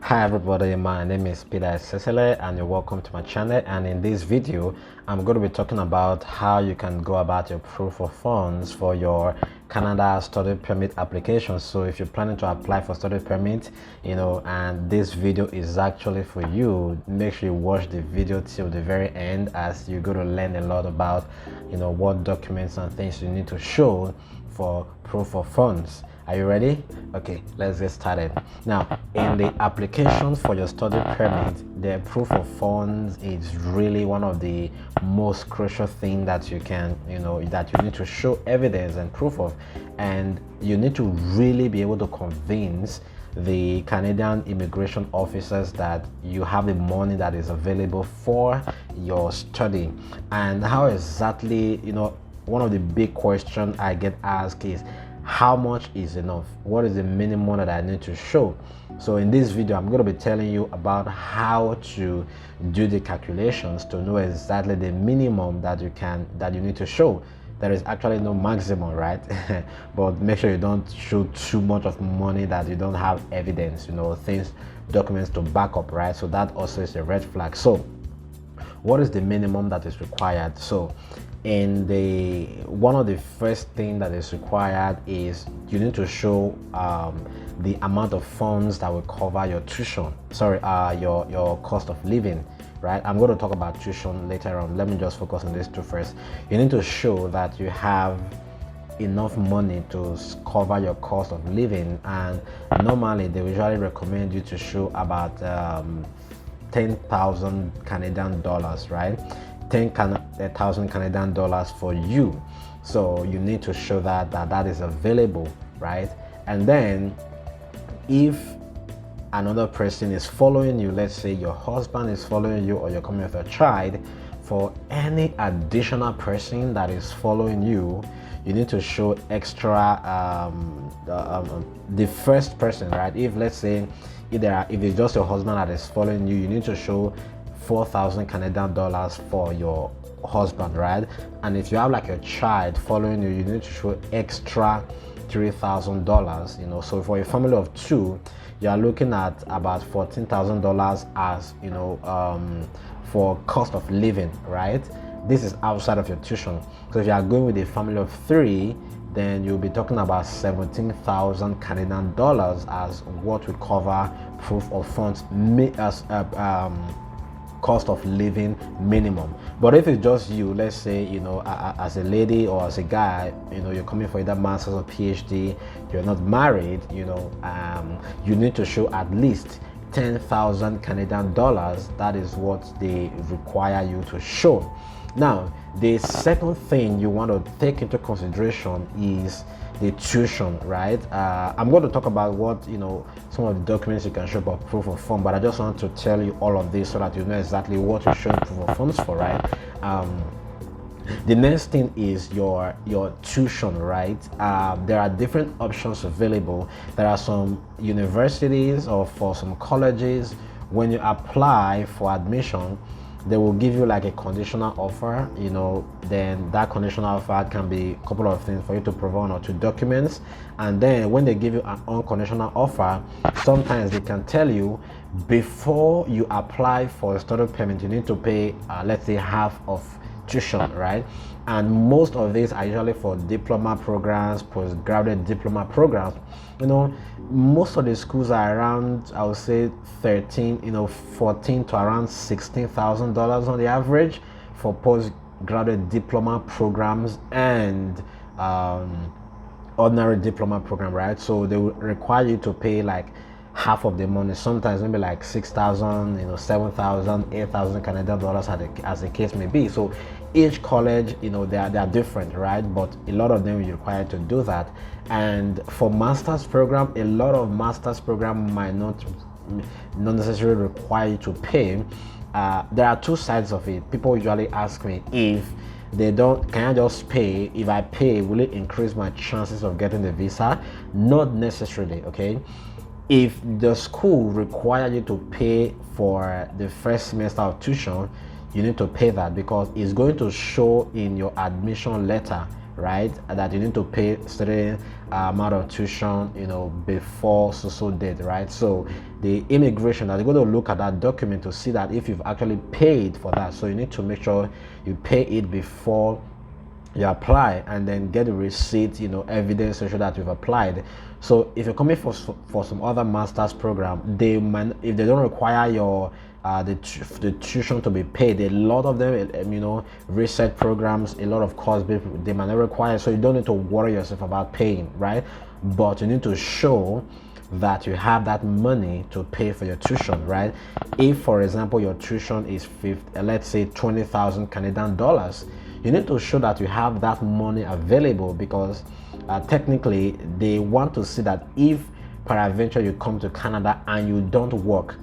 Hi everybody, my name is Peter Cecile and you're welcome to my channel. And in this video I'm going to be talking about how you can go about your proof of funds for your Canada study permit application. So if you're planning to apply for study permit, and this video is actually for you, make sure you watch the video till the very end, as you're going to learn a lot about what documents and things you need to show for proof of funds. Are you ready? Okay, let's get started. Now, in the application for your study permit, the proof of funds is really one of the most crucial things that you can, that you need to show evidence and proof of. And you need to really be able to convince the Canadian immigration officers that you have the money that is available for your study. And how exactly, one of the big questions I get asked is, how much is enough? What is the minimum that I need to show? So in this video I'm going to be telling you about how to do the calculations to know exactly the minimum that you need to show. There is actually no maximum, right? But make sure you don't show too much of money that you don't have evidence, documents to back up, right? So that also is a red flag. So what is the minimum that is required? So one of the first thing that is required is you need to show the amount of funds that will cover your tuition, your cost of living, right? I'm going to talk about tuition later on. Let me just focus on these two first. You need to show that you have enough money to cover your cost of living, and normally they usually recommend you to show about 10,000 Canadian dollars, right? 10,000 Canadian dollars for you. So you need to show that is available, right? And then if another person is following you, let's say your husband is following you or you're coming with a child, for any additional person that is following you, you need to show extra the first person, right? If let's say if it's just your husband that is following you, you need to show 4,000 Canadian dollars for your husband, right? And if you have like a child following you, you need to show extra $3,000, so for a family of two, you are looking at about $14,000 as for cost of living, right? This is outside of your tuition. So if you are going with a family of three, then you'll be talking about 17,000 Canadian dollars as what will cover proof of funds as cost of living minimum. But if it's just you, let's say as a lady or as a guy, you're coming for either master's or PhD, you're not married, you need to show at least 10,000 Canadian dollars. That is what they require you to show. Now, the second thing you want to take into consideration is the tuition, right? I'm going to talk about what some of the documents you can show for proof of fund, but I just want to tell you all of this so that you know exactly what you're showing proof of funds for, right? The next thing is your tuition, right? There are different options available. There are some universities or for some colleges, when you apply for admission, they will give you like a conditional offer, then that conditional offer can be a couple of things for you to provide, 1 or 2 documents. And then when they give you an unconditional offer, sometimes they can tell you before you apply for a study permit, you need to pay, let's say, half of tuition, right? And most of these are usually for diploma programs, postgraduate diploma programs. Most of the schools are around, I would say 14 to around $16,000 on the average for postgraduate diploma programs and ordinary diploma program, right? So they will require you to pay like half of the money, sometimes maybe like 6,000, 7,000, 8,000 Canadian dollars as the case may be. So each college, they are different, right? But a lot of them will require to do that. And for master's program, a lot of master's program might not necessarily require you to pay. There are two sides of it. People usually ask me, if they don't, can I just pay? If I pay, will it increase my chances of getting the visa? Not necessarily, okay? If the school require you to pay for the first semester of tuition, you need to pay that because it's going to show in your admission letter right? That you need to pay certain amount of tuition, before so date, right? So the immigration, they're going to look at that document to see that if you've actually paid for that. So you need to make sure you pay it before you apply, and then get the receipt, evidence to show that you've applied. So if you're coming for some other master's program, they might, if they don't require your the tuition to be paid, a lot of them, research programs, a lot of course they might not require, so you don't need to worry yourself about paying, right? But you need to show that you have that money to pay for your tuition, right? If, for example, your tuition is let's say 20,000 Canadian dollars, you need to show that you have that money available, because technically they want to see that if peradventure you come to Canada and you don't work,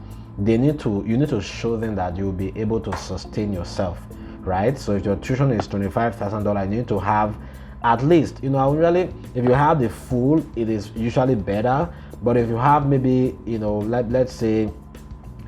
you need to show them that you'll be able to sustain yourself, right? So if your tuition is $25,000, you need to have at least, really, if you have the full, it is usually better. But if you have maybe, let's say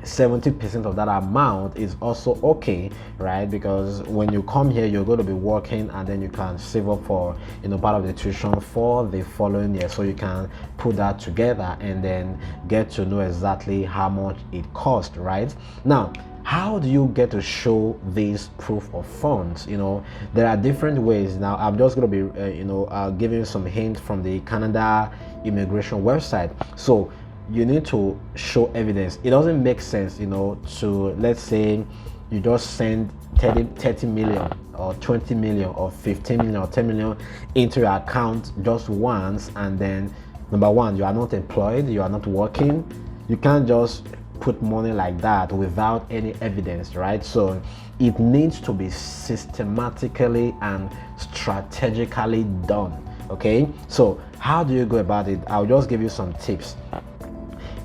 70% of that amount is also okay, right? Because when you come here, you're going to be working, and then you can save up for part of the tuition for the following year, so you can put that together and then get to know exactly how much it costs, right? Now, how do you get to show this proof of funds? There are different ways. Now I'm just going to be giving you some hints from the Canada immigration website. So you need to show evidence. It doesn't make sense, to, let's say, you just send 30 million or 20 million or 15 million or 10 million into your account just once, and then, number one, you are not employed, you are not working. You can't just put money like that without any evidence, right? So it needs to be systematically and strategically done. Okay, so how do you go about it? I'll just give you some tips.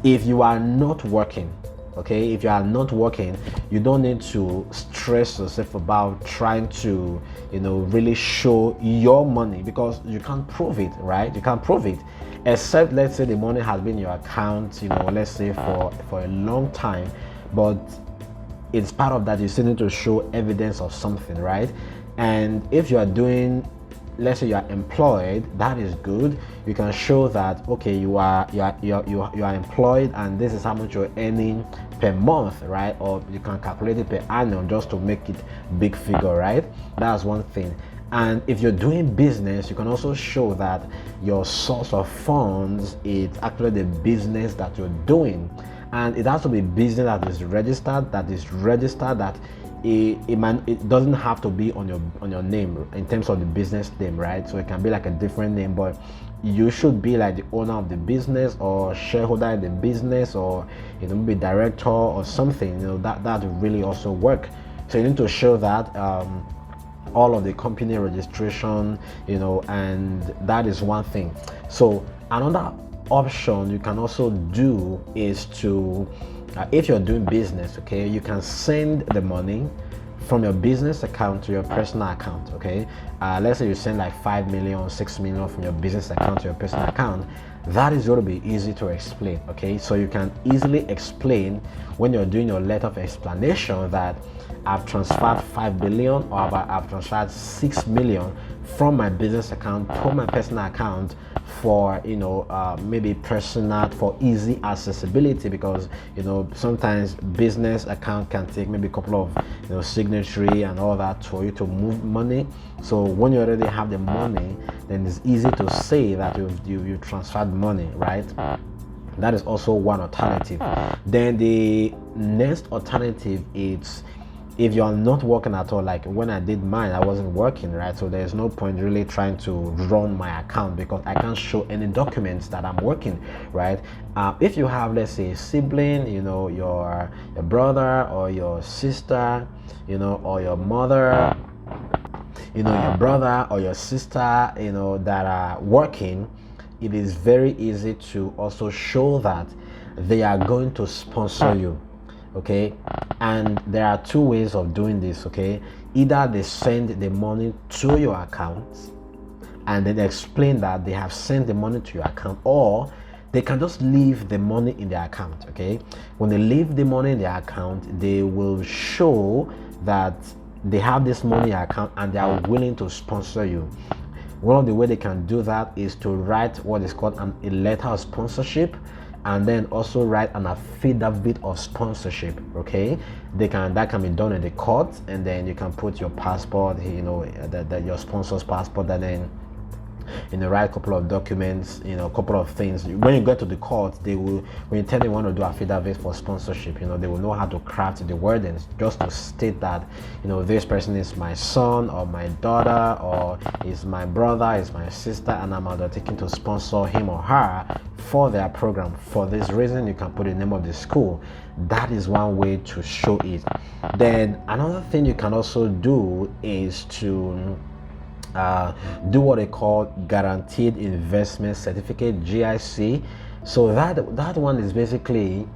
If you are not working, okay, if you are not working, you don't need to stress yourself about trying to really show your money, because you can't prove it, right? You can't prove it, except, let's say, the money has been in your account, let's say for a long time, but it's part of that, you still need to show evidence of something, right? And if you are doing, let's say you are employed, that is good. You can show that, okay, you are employed, and this is how much you're earning per month, right? Or you can calculate it per annum just to make it big figure, right? That's one thing. And if you're doing business, you can also show that your source of funds is actually the business that you're doing, and it has to be business that is registered, that it doesn't have to be on your name in terms of the business name, right? So it can be like a different name, but you should be like the owner of the business, or shareholder in the business, or maybe director or something. That will really also work. So you need to show that all of the company registration, and that is one thing. So another option you can also do is to, if you're doing business, okay, you can send the money from your business account to your personal account, okay? Let's say you send like 5 million, 6 million from your business account to your personal account. That is going to be easy to explain, okay? So you can easily explain when you're doing your letter of explanation that I've transferred 5 billion, or I've transferred 6 million from my business account to my personal account for maybe personal, for easy accessibility, because sometimes business account can take maybe a couple of signatory and all that for you to move money. So when you already have the money, then it's easy to say that you transferred money, right? That is also one alternative. Then the next alternative is, if you're not working at all, like when I did mine, I wasn't working, right? So there's no point really trying to run my account, because I can't show any documents that I'm working, right? If you have, let's say, a sibling, your brother or your sister, or your mother, your brother or your sister, that are working, it is very easy to also show that they are going to sponsor you. Okay, and there are two ways of doing this. Okay, either they send the money to your account and then explain that they have sent the money to your account, or they can just leave the money in their account. Okay, when they leave the money in their account, they will show that they have this money account and they are willing to sponsor you. One of the way they can do that is to write what is called a letter of sponsorship, and then also write an affidavit of sponsorship. Okay, that can be done in the court, and then you can put your passport, your sponsor's passport, and then write a couple of documents, a couple of things. When you get to the court, they will, when you tell them you want to do affidavit for sponsorship, they will know how to craft the wordings just to state that, this person is my son or my daughter, or is my brother, is my sister, and I'm undertaking to sponsor him or her for their program. For this reason, you can put the name of the school. That is one way to show it. Then another thing you can also do is to do what they call guaranteed investment certificate, GIC. So that one is basically,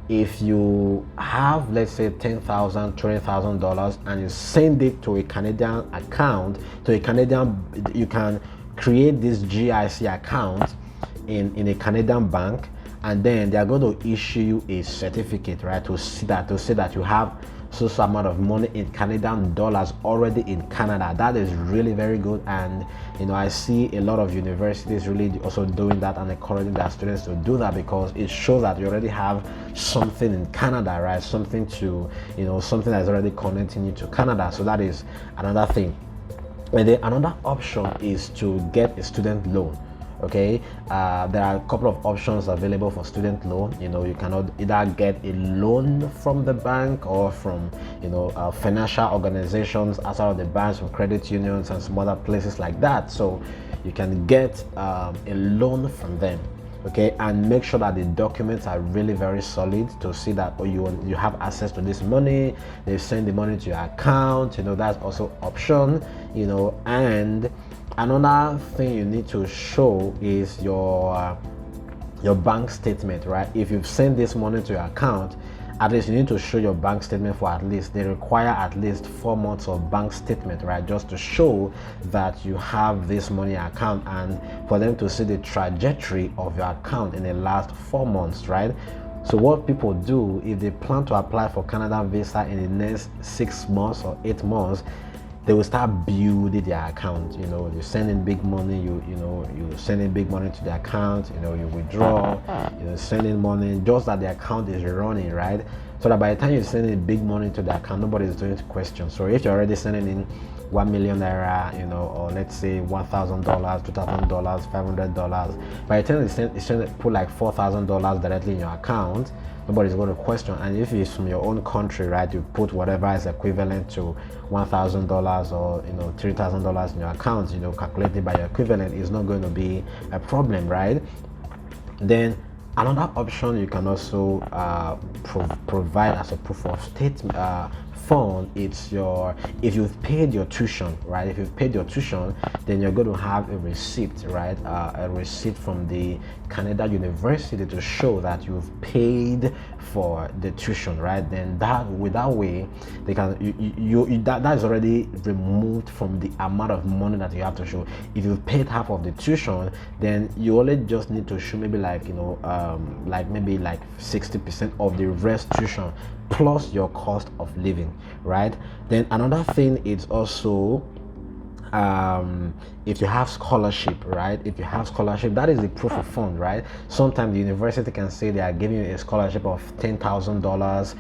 if you have, let's say, $10,000, $20,000, and you send it to a Canadian account, you can create this GIC account in a Canadian bank, and then they are going to issue you a certificate, right, to say that you have so amount of money in Canadian dollars already in Canada. That is really very good, and I see a lot of universities really also doing that and encouraging their students to do that, because it shows that you already have something in Canada, right? Something to something that's already connecting you to Canada. So that is another thing. And then another option is to get a student loan. Okay, there are a couple of options available for student loan. You cannot either get a loan from the bank or from financial organizations outside of the banks, from credit unions and some other places like that. So you can get a loan from them. Okay, and make sure that the documents are really very solid to see that you have access to this money. They send the money to your account. That's also option. And another thing you need to show is your bank statement, right? If you've sent this money to your account, at least you need to show your bank statement for they require at least 4 months of bank statement, right? Just to show that you have this money account, and for them to see the trajectory of your account in the last 4 months, right? So what people do, if they plan to apply for Canada visa in the next 6 months or 8 months, they will start building their account. You send in big money, you send in big money to the account, you withdraw, send in money, just that the account is running, right? So that by the time you send in big money to the account, nobody is going to question. So if you're already sending in 1 million naira, or let's say $1,000, $2,000, $500, by the time you put like $4,000 directly in your account, nobody's going to question. And if it's from your own country, right, you put whatever is equivalent to $1,000 or $3,000 in your account, calculated by your equivalent, is not going to be a problem, right? Then another option you can also provide as a proof of statement fund, it's if you've paid your tuition, right? If you've paid your tuition, then you're going to have a receipt, right? A receipt from the Canada University to show that you've paid for the tuition, right? Then that way they can that is already removed from the amount of money that you have to show. If you've paid half of the tuition, then you only just need to show maybe like maybe like 60% of the restitution plus your cost of living, right? Then another thing is also if you have scholarship, right? If you have scholarship, that is the proof of fund, right? Sometimes the university can say they are giving you a scholarship of $10,000, $15,000,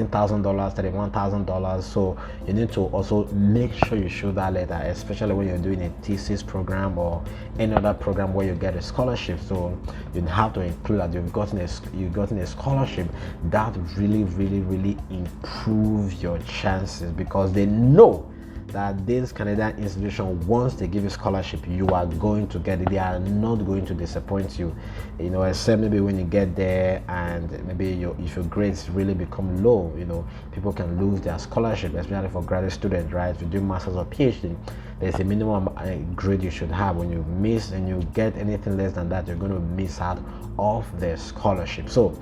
$31,000. So you need to also make sure you show that letter, especially when you're doing a thesis program or any other program where you get a scholarship. So you have to include that you've gotten a scholarship. That really improves your chances, because they know that this Canadian institution, once they give you scholarship, you are going to get it. They are not going to disappoint you, except maybe when you get there and maybe if your grades really become low, people can lose their scholarship, especially for graduate students, right? If you do masters or PhD, there's a minimum grade you should have. When you miss and you get anything less than that, you're going to miss out of the scholarship. So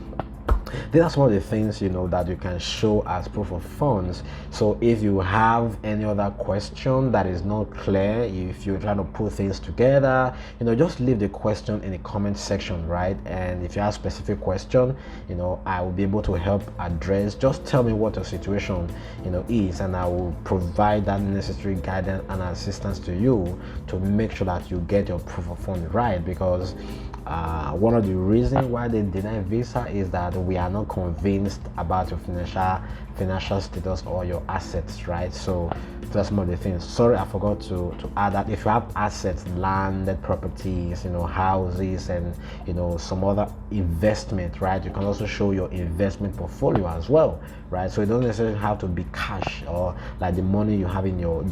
these are some of the things, you know, that you can show as proof of funds. So if you have any other question that is not clear, if you're trying to put things together, you know, just leave the question in the comment section, right? And if you have a specific question, you know, I will be able to help address. Just tell me what your situation, you know, is, and I will provide that necessary guidance and assistance to you to make sure that you get your proof of fund right. Because one of the reasons why they deny visa is that we are not convinced about your financial status or your assets, right? So that's some of the things. Sorry, I forgot to add that if you have assets, landed properties, you know, houses, and you know, some other investment, right, you can also show your investment portfolio as well, right? So it doesn't necessarily have to be cash or like the money you have in your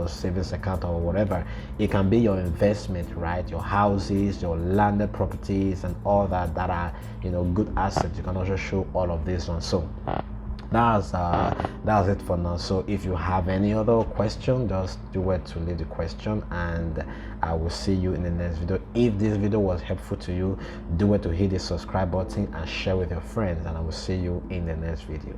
savings account or whatever. It can be your investment, right? Your houses, your landed properties, and all that are, you know, good assets. You can also show all of this one. So that's it for now. So if you have any other question, just do it to leave the question, and I will see you in the next video. If this video was helpful to you, do it to hit the subscribe button and share with your friends, and I will see you in the next video.